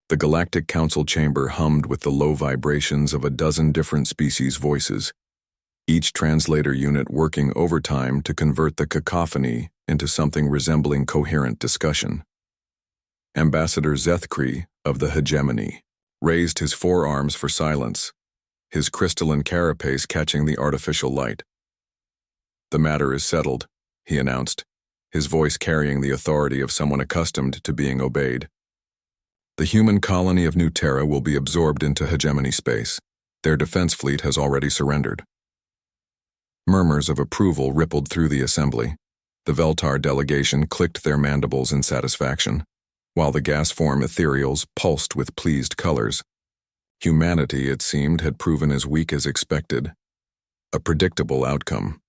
The Galactic Council chamber hummed with the low vibrations of a dozen different species' voices, each translator unit working overtime to convert the cacophony into something resembling coherent discussion. Ambassador Zethkri of the Hegemony raised his forearms for silence, his crystalline carapace catching the artificial light. "The matter is settled," he announced, his voice carrying the authority of someone accustomed to being obeyed. "The human colony of New Terra will be absorbed into hegemony space. Their defense fleet has already surrendered." Murmurs of approval rippled through the assembly. The Veltar delegation clicked their mandibles in satisfaction, while the gas-form ethereals pulsed with pleased colors. Humanity, it seemed, had proven as weak as expected. "A predictable outcome,"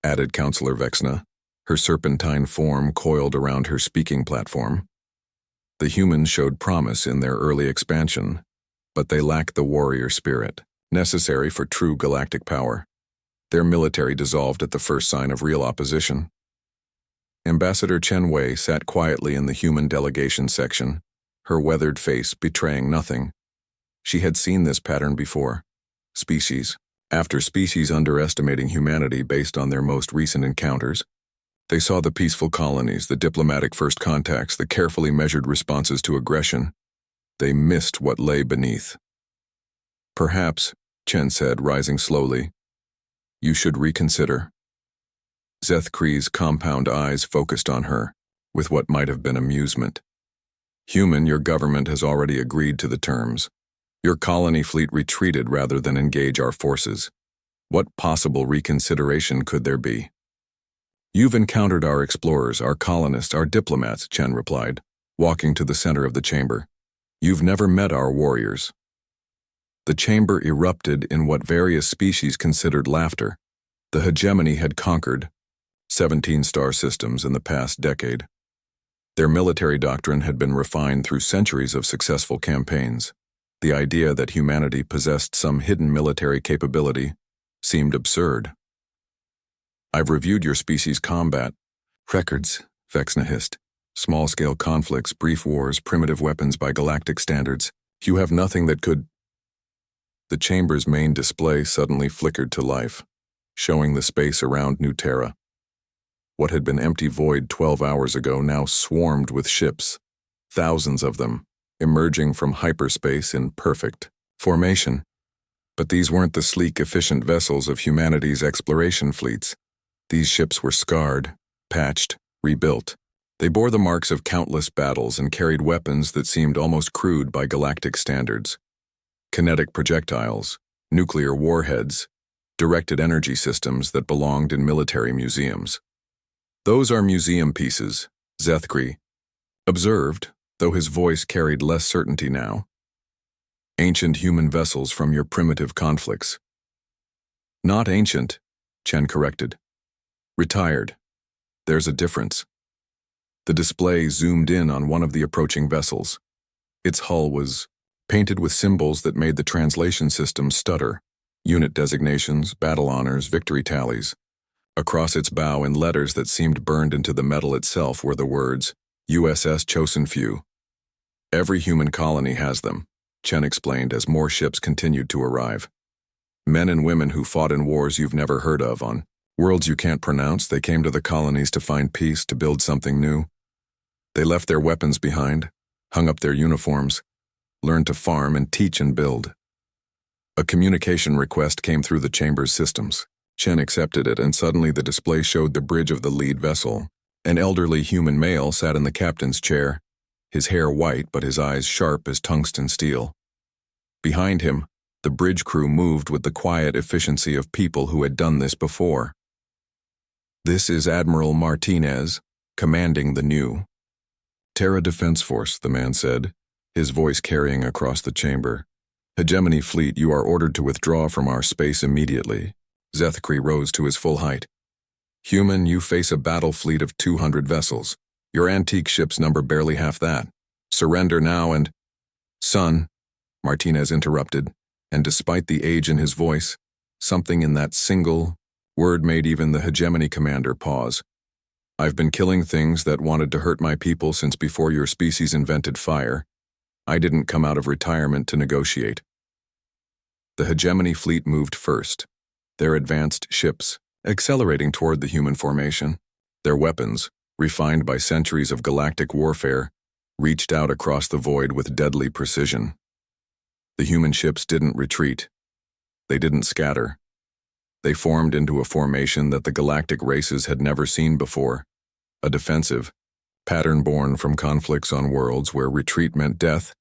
added Councillor Vexna, her serpentine form coiled around her speaking platform. The humans showed promise in their early expansion, but they lacked the warrior spirit necessary for true galactic power. Their military dissolved at the first sign of real opposition. Ambassador Chen Wei sat quietly in the human delegation section, her weathered face betraying nothing. She had seen this pattern before. Species after species underestimating humanity based on their most recent encounters. They saw the peaceful colonies, the diplomatic first contacts, the carefully measured responses to aggression. They missed what lay beneath. "Perhaps," Chen said, rising slowly, "you should reconsider." Zethkri's compound eyes focused on her, with what might have been amusement. "Human, your government has already agreed to the terms. Your colony fleet retreated rather than engage our forces. What possible reconsideration could there be?" "You've encountered our explorers, our colonists, our diplomats," Chen replied, walking to the center of the chamber. "You've never met our warriors." The chamber erupted in what various species considered laughter. The hegemony had conquered 17 star systems in the past decade. Their military doctrine had been refined through centuries of successful campaigns. The idea that humanity possessed some hidden military capability seemed absurd. "I've reviewed your species' combat records," Vexna hissed. "Small-scale conflicts, brief wars, primitive weapons by galactic standards. You have nothing that could—" The chamber's main display suddenly flickered to life, showing the space around New Terra. What had been empty void 12 hours ago now swarmed with ships, thousands of them, emerging from hyperspace in perfect formation. But these weren't the sleek, efficient vessels of humanity's exploration fleets. These ships were scarred, patched, rebuilt. They bore the marks of countless battles and carried weapons that seemed almost crude by galactic standards. Kinetic projectiles, nuclear warheads, directed energy systems that belonged in military museums. "Those are museum pieces," Zethkri observed, though his voice carried less certainty now. "Ancient human vessels from your primitive conflicts." "Not ancient," Chen corrected. "Retired. There's a difference." The display zoomed in on one of the approaching vessels. Its hull was painted with symbols that made the translation system stutter. Unit designations, battle honors, victory tallies. Across its bow, in letters that seemed burned into the metal itself, were the words, USS Chosen Few. "Every human colony has them," Chen explained as more ships continued to arrive. "Men and women who fought in wars you've never heard of on worlds you can't pronounce. They came to the colonies to find peace, to build something new. They left their weapons behind, hung up their uniforms, learned to farm and teach and build." A communication request came through the chamber's systems. Chen accepted it, and suddenly the display showed the bridge of the lead vessel. An elderly human male sat in the captain's chair, his hair white but his eyes sharp as tungsten steel. Behind him, the bridge crew moved with the quiet efficiency of people who had done this before. "This is Admiral Martinez, commanding the new Terra Defense Force," the man said, his voice carrying across the chamber. "Hegemony Fleet, you are ordered to withdraw from our space immediately." Zethkri rose to his full height. "Human, you face a battle fleet of 200 vessels. Your antique ships number barely half that. Surrender now and—" "Son," Martinez interrupted, and despite the age in his voice, something in that single word made even the hegemony commander pause. "I've been killing things that wanted to hurt my people since before your species invented fire. I didn't come out of retirement to negotiate. The hegemony fleet moved first, their advanced ships accelerating toward the human formation. Their weapons, refined by centuries of galactic warfare, reached out across the void with deadly precision. The human ships didn't retreat. They didn't scatter. They formed into a formation that the galactic races had never seen before, a defensive pattern born from conflicts on worlds where retreat meant death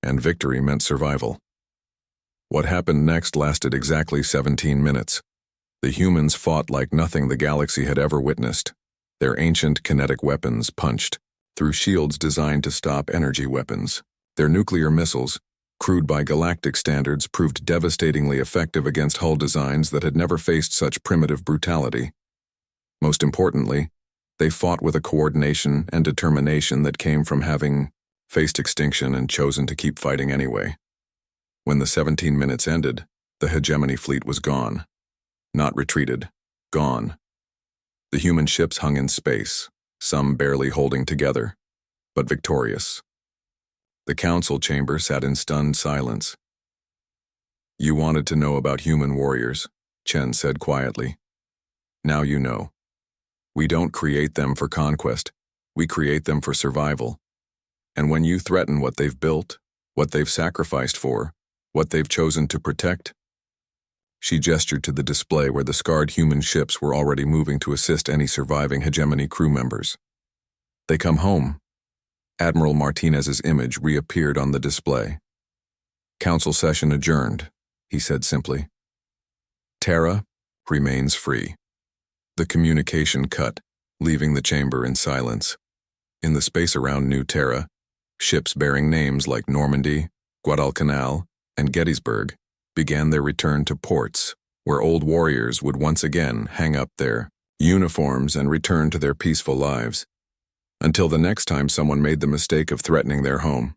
and victory meant survival. What happened next lasted exactly 17 minutes. The humans fought like nothing the galaxy had ever witnessed. Their ancient kinetic weapons punched through shields designed to stop energy weapons. Their nuclear missiles, crude by galactic standards, proved devastatingly effective against hull designs that had never faced such primitive brutality. Most importantly, they fought with a coordination and determination that came from having faced extinction and chosen to keep fighting anyway. When the 17 minutes ended, the hegemony fleet was gone. Not retreated, gone. The human ships hung in space, some barely holding together, but victorious. The council chamber sat in stunned silence. "You wanted to know about human warriors," Chen said quietly. "Now you know. We don't create them for conquest, we create them for survival. And when you threaten what they've built, what they've sacrificed for, what they've chosen to protect..." She gestured to the display where the scarred human ships were already moving to assist any surviving hegemony crew members. "They come home." Admiral Martinez's image reappeared on the display. "Council session adjourned," he said simply. "Terra remains free." The communication cut, leaving the chamber in silence. In the space around New Terra, ships bearing names like Normandy, Guadalcanal, and Gettysburg began their return to ports, where old warriors would once again hang up their uniforms and return to their peaceful lives, until the next time someone made the mistake of threatening their home.